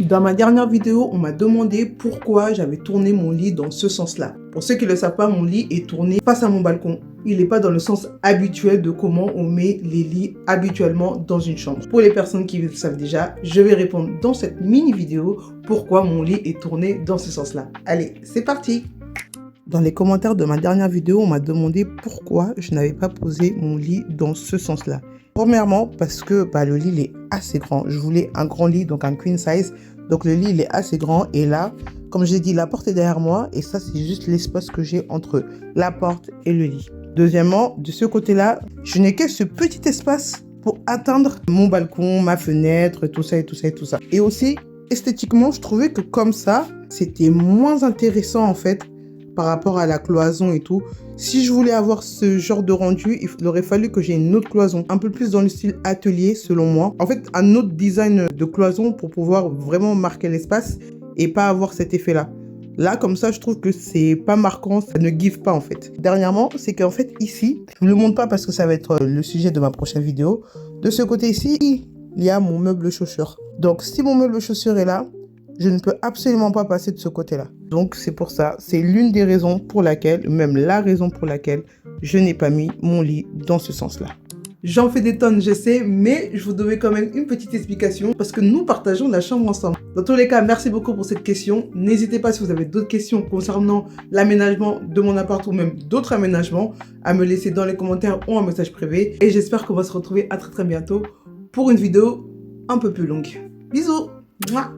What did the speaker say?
Dans ma dernière vidéo, on m'a demandé pourquoi j'avais tourné mon lit dans ce sens-là. Pour ceux qui ne le savent pas, mon lit est tourné face à mon balcon. Il n'est pas dans le sens habituel de comment on met les lits habituellement dans une chambre. Pour les personnes qui le savent déjà, je vais répondre dans cette mini-vidéo pourquoi mon lit est tourné dans ce sens-là. Allez, c'est parti! Dans les commentaires de ma dernière vidéo, on m'a demandé pourquoi je n'avais pas posé mon lit dans ce sens-là. Premièrement, parce que le lit il est assez grand. Je voulais un grand lit, donc un queen size. Donc le lit il est assez grand et là, comme je l'ai dit, la porte est derrière moi et ça c'est juste l'espace que j'ai entre la porte et le lit. Deuxièmement, de ce côté-là, je n'ai que ce petit espace pour atteindre mon balcon, ma fenêtre, tout ça et tout ça et tout ça. Et aussi, esthétiquement, je trouvais que comme ça, c'était moins intéressant en fait par rapport à la cloison et tout. Si je voulais avoir ce genre de rendu, il aurait fallu que j'ai une autre cloison, un peu plus dans le style atelier selon moi. En fait, un autre design de cloison pour pouvoir vraiment marquer l'espace et pas avoir cet effet-là. Là, comme ça, je trouve que c'est pas marquant, ça ne give pas en fait. Dernièrement, c'est qu'en fait ici, je ne le montre pas parce que ça va être le sujet de ma prochaine vidéo. De ce côté-ci, il y a mon meuble chaussure. Donc, si mon meuble chaussure est là, je ne peux absolument pas passer de ce côté-là. Donc, c'est pour ça, c'est l'une des raisons pour laquelle, même la raison pour laquelle, je n'ai pas mis mon lit dans ce sens-là. J'en fais des tonnes, je sais, mais je vous devais quand même une petite explication parce que nous partageons la chambre ensemble. Dans tous les cas, merci beaucoup pour cette question. N'hésitez pas, si vous avez d'autres questions concernant l'aménagement de mon appart ou même d'autres aménagements, à me laisser dans les commentaires ou en message privé. Et j'espère qu'on va se retrouver à très bientôt pour une vidéo un peu plus longue. Bisous! Mouah.